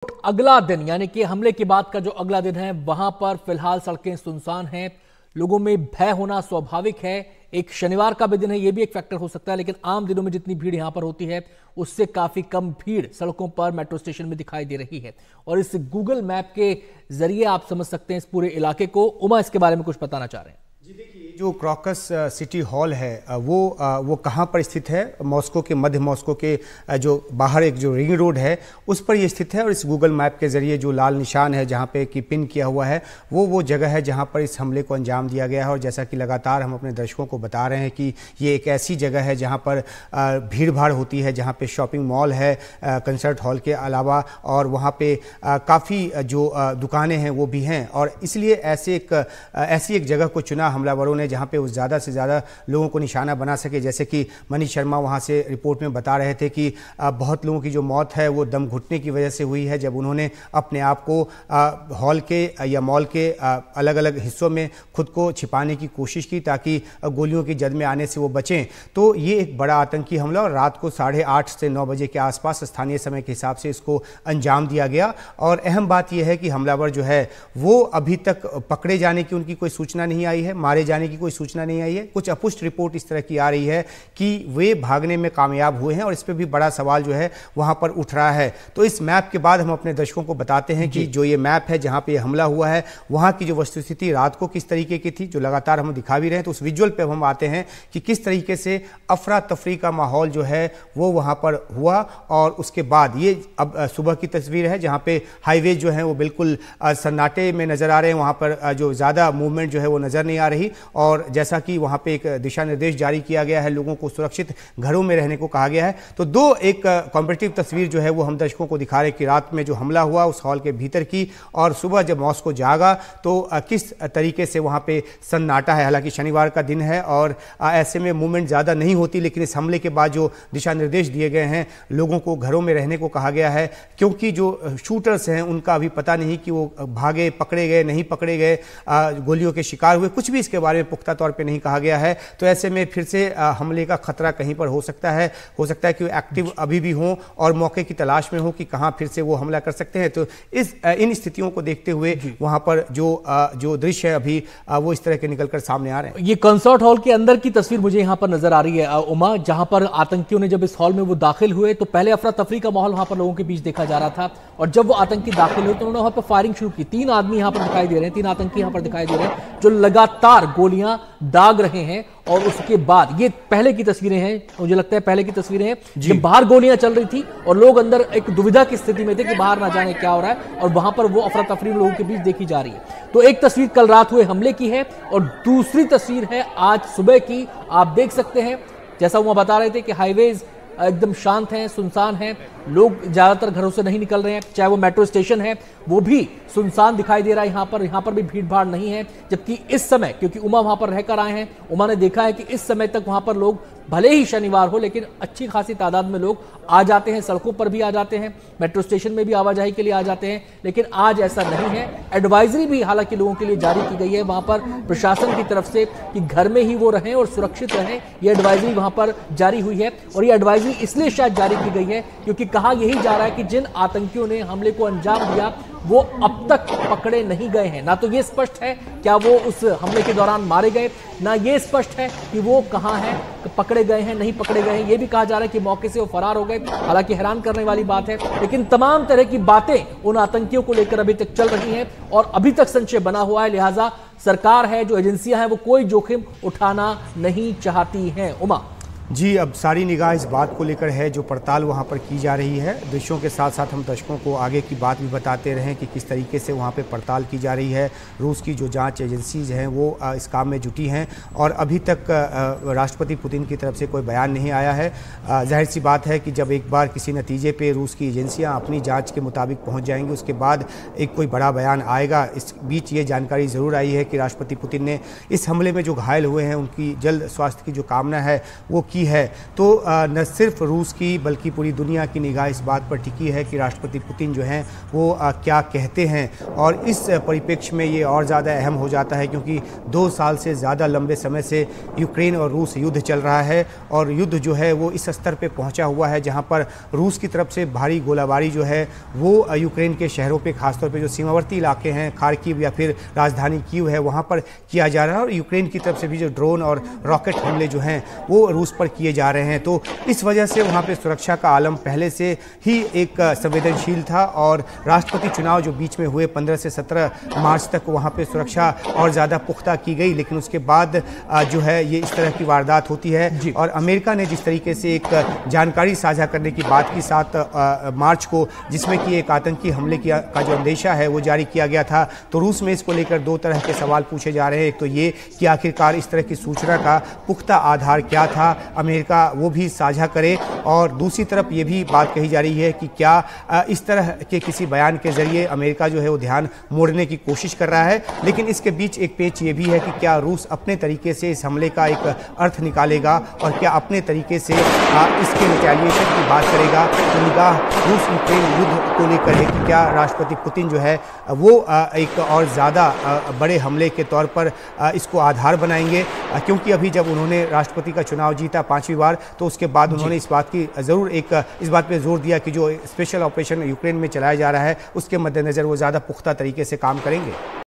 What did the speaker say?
अगला दिन यानी कि हमले के बाद का जो अगला दिन है वहां पर फिलहाल सड़कें सुनसान हैं, लोगों में भय होना स्वाभाविक है। एक शनिवार का भी दिन है, यह भी एक फैक्टर हो सकता है, लेकिन आम दिनों में जितनी भीड़ यहां पर होती है उससे काफी कम भीड़ सड़कों पर मेट्रो स्टेशन में दिखाई दे रही है। और इस गूगल मैप के जरिए आप समझ सकते हैं इस पूरे इलाके को। उमा इसके बारे में कुछ बताना चाह रहे हैं। जी देखिए, जो क्रॉकस सिटी हॉल है वो कहाँ पर स्थित है? मॉस्को के मध्य मॉस्को के जो बाहर एक जो रिंग रोड है उस पर ये स्थित है। और इस गूगल मैप के जरिए जो लाल निशान है जहाँ पे कि पिन किया हुआ है वो जगह है जहाँ पर इस हमले को अंजाम दिया गया है। और जैसा कि लगातार हम अपने दर्शकों को बता रहे हैं कि ये एक ऐसी जगह है जहाँ पर भीड़ भाड़ होती है, जहाँ पे शॉपिंग मॉल है कंसर्ट हॉल के अलावा, और वहाँ पे काफ़ी जो दुकानें हैं वो भी हैं। और इसलिए ऐसी एक जगह को चुना हमलावरों ने जहां पे वो ज़्यादा से ज़्यादा लोगों को निशाना बना सके। जैसे कि मनीष शर्मा वहां से रिपोर्ट में बता रहे थे कि बहुत लोगों की जो मौत है वो दम घुटने की वजह से हुई है, जब उन्होंने अपने आप को हॉल के या मॉल के अलग अलग हिस्सों में खुद को छिपाने की कोशिश की ताकि गोलियों की जद में आने से वो बचें। तो ये एक बड़ा आतंकी हमला, और रात को 8:30 से 9 बजे के आसपास स्थानीय समय के हिसाब से इसको अंजाम दिया गया। और अहम बात यह है कि हमलावर जो है वो अभी तक पकड़े जाने की उनकी कोई सूचना नहीं आई है, मारे जाने की कोई सूचना नहीं आई है। कुछ अपुष्ट रिपोर्ट इस तरह की आ रही है कि वे भागने में कामयाब हुए हैं, और इस पर भी बड़ा सवाल जो है वहां पर उठ रहा है। तो इस मैप के बाद हम अपने दर्शकों को बताते हैं कि जो ये मैप है जहां पे हमला हुआ है वहां की जो वस्तुस्थिति रात को किस तरीके की थी, जो लगातार हम दिखा भी रहे हैं। तो उस विजुअल पे हम आते हैं कि किस तरीके से अफरा तफरी का माहौल जो है वो वहां पर हुआ। और उसके बाद ये अब सुबह की तस्वीर है जहां पे हाईवे जो है वो बिल्कुल सन्नाटे में नजर आ रहे हैं, वहां पर जो ज्यादा मूवमेंट जो है वो नजर नहीं आ रही। और जैसा कि वहां पे एक दिशा निर्देश जारी किया गया है, लोगों को सुरक्षित घरों में रहने को कहा गया है। तो एक कॉम्पिटिटिव तस्वीर जो है वो हम दर्शकों को दिखा रहे हैं कि रात में जो हमला हुआ उस हॉल के भीतर की, और सुबह जब मॉस्को जागा तो किस तरीके से वहां पे सन्नाटा है। हालांकि शनिवार का दिन है और ऐसे में मूवमेंट ज़्यादा नहीं होती, लेकिन इस हमले के बाद जो दिशा निर्देश दिए गए हैं, लोगों को घरों में रहने को कहा गया है, क्योंकि जो शूटर्स हैं उनका अभी पता नहीं कि वो भागे, पकड़े गए, नहीं पकड़े गए, गोलियों के शिकार हुए, कुछ भी इसके बारे में पुख्ता तौर पे नहीं कहा गया है। तो ऐसे में फिर से हमले का खतरा कहीं पर हो सकता है कि वो एक्टिव अभी भी हों और मौके की तलाश में हो कि कहां फिर से वो हमला कर सकते हैं। तो इन स्थितियों को देखते हुए वहां पर जो दृश्य है अभी वो इस तरह के निकलकर सामने आ रहे हैं। ये कंसर्ट हॉल के अंदर की तस्वीर मुझे यहां पर नजर आ रही है उमा, जहां पर आतंकियों ने जब इस हॉल में वो दाखिल हुए तो पहले अफरा तफरी का माहौल वहां पर लोगों के बीच देखा जा रहा था, और जब वो आतंकी दाखिल हुए तो उन्होंने वहां पर फायरिंग शुरू की। 3 आदमी यहां पर दिखाई दे रहे हैं, 3 आतंकी यहां पर दिखाई दे रहे हैं जो लगातार गोलियां दाग रहे हैं। और उसके बाद ये पहले की तस्वीरें हैं, मुझे लगता है पहले की तस्वीरें हैं जब बाहर गोलियां चल रही थी और लोग अंदर एक दुविधा की स्थिति में थे कि बाहर ना जाने क्या हो रहा है, और वहां पर वो अफरा तफरी लोगों के बीच देखी जा रही है। तो एक तस्वीर कल रात हुए हमले की है और दूसरी तस्वीर है आज सुबह की। आप देख सकते हैं जैसा वो बता रहे थे कि हाईवेज एकदम शांत हैं, सुनसान हैं, लोग ज्यादातर घरों से नहीं निकल रहे हैं, चाहे वो मेट्रो स्टेशन है वो भी सुनसान दिखाई दे रहा है। यहाँ पर भी भीड़ भाड़ नहीं है। जबकि इस समय, क्योंकि उमा वहां पर रहकर आए हैं, उमा ने देखा है कि इस समय तक वहां पर लोग, भले ही शनिवार हो लेकिन अच्छी खासी तादाद में लोग आ जाते हैं, सड़कों पर भी आ जाते हैं, मेट्रो स्टेशन में भी आवाजाही के लिए आ जाते हैं। लेकिन आज ऐसा नहीं है। एडवाइजरी भी हालांकि लोगों के लिए जारी की गई है वहां पर प्रशासन की तरफ से कि घर में ही वो रहें और सुरक्षित रहें। ये एडवाइजरी वहां पर जारी हुई है, और ये एडवाइजरी इसलिए शायद जारी की गई है क्योंकि कहा यही जा रहा है कि जिन आतंकियों ने हमले को अंजाम दिया वो अब तक पकड़े नहीं गए हैं। ना तो ये स्पष्ट है क्या वो उस हमले के दौरान मारे गए, ना ये स्पष्ट है कि वो कहां हैं, पकड़े गए हैं, नहीं पकड़े गए हैं। ये भी कहा जा रहा है कि मौके से वो फरार हो गए। हालांकि हैरान करने वाली बात है, लेकिन तमाम तरह की बातें उन आतंकियों को लेकर अभी तक चल रही हैं और अभी तक संशय बना हुआ है। लिहाजा सरकार है, जो एजेंसियां हैं, वो कोई जोखिम उठाना नहीं चाहती हैं। उमा जी, अब सारी निगाह इस बात को लेकर है जो पड़ताल वहाँ पर की जा रही है। दृश्यों के साथ साथ हम दर्शकों को आगे की बात भी बताते रहें कि किस तरीके से वहाँ पे पड़ताल की जा रही है। रूस की जो जांच एजेंसीज हैं वो इस काम में जुटी हैं, और अभी तक राष्ट्रपति पुतिन की तरफ से कोई बयान नहीं आया है। जाहिर सी बात है कि जब एक बार किसी नतीजे पर रूस की एजेंसियाँ अपनी जाँच के मुताबिक पहुँच जाएंगी उसके बाद एक कोई बड़ा बयान आएगा। इस बीच ये जानकारी ज़रूर आई है कि राष्ट्रपति पुतिन ने इस हमले में जो घायल हुए हैं उनकी जल्द स्वास्थ्य की जो कामना है वो की की है, तो न सिर्फ रूस की बल्कि पूरी दुनिया की निगाह इस बात पर टिकी है कि राष्ट्रपति पुतिन जो हैं वो क्या कहते हैं। और इस परिप्रेक्ष्य में ये और ज़्यादा अहम हो जाता है क्योंकि 2 साल से ज़्यादा लंबे समय से यूक्रेन और रूस युद्ध चल रहा है और युद्ध जो है वो इस स्तर पे पहुंचा हुआ है जहां पर रूस की तरफ से भारी गोलाबारी जो है वो यूक्रेन के शहरों पे, खासतौर पे जो सीमावर्ती इलाके हैं, खार्किव या फिर राजधानी कीव है, वहां पर किया जा रहा है। और यूक्रेन की तरफ से भी जो ड्रोन और रॉकेट हमले जो हैं वो रूस पर किए जा रहे हैं। तो इस वजह से वहाँ पे सुरक्षा का आलम पहले से ही एक संवेदनशील था और राष्ट्रपति चुनाव जो बीच में हुए 15 से 17 मार्च तक वहाँ पे सुरक्षा और ज़्यादा पुख्ता की गई। लेकिन उसके बाद जो है ये इस तरह की वारदात होती है और अमेरिका ने जिस तरीके से एक जानकारी साझा करने की बात की 7 मार्च को, जिसमें कि एक आतंकी हमले का जो अंदेशा है वो जारी किया गया था, तो रूस में इसको लेकर 2 तरह के सवाल पूछे जा रहे हैं। एक तो ये कि आखिरकार इस तरह की सूचना का पुख्ता आधार क्या था, अमेरिका वो भी साझा करे, और दूसरी तरफ ये भी बात कही जा रही है कि क्या इस तरह के किसी बयान के जरिए अमेरिका जो है वो ध्यान मोड़ने की कोशिश कर रहा है। लेकिन इसके बीच एक पेच ये भी है कि क्या रूस अपने तरीके से इस हमले का एक अर्थ निकालेगा और क्या अपने तरीके से इसके रिटेलिएशन की बात करेगा। तो निगाह रूस यूक्रेन युद्ध को लेकर है कि क्या राष्ट्रपति पुतिन जो है वो एक और ज़्यादा बड़े हमले के तौर पर इसको आधार बनाएंगे, क्योंकि अभी जब उन्होंने राष्ट्रपति का चुनाव जीता 5वीं बार, तो उसके बाद उन्होंने इस बात पे जोर दिया कि जो स्पेशल ऑपरेशन यूक्रेन में चलाया जा रहा है उसके मद्देनज़र वो ज़्यादा पुख्ता तरीके से काम करेंगे।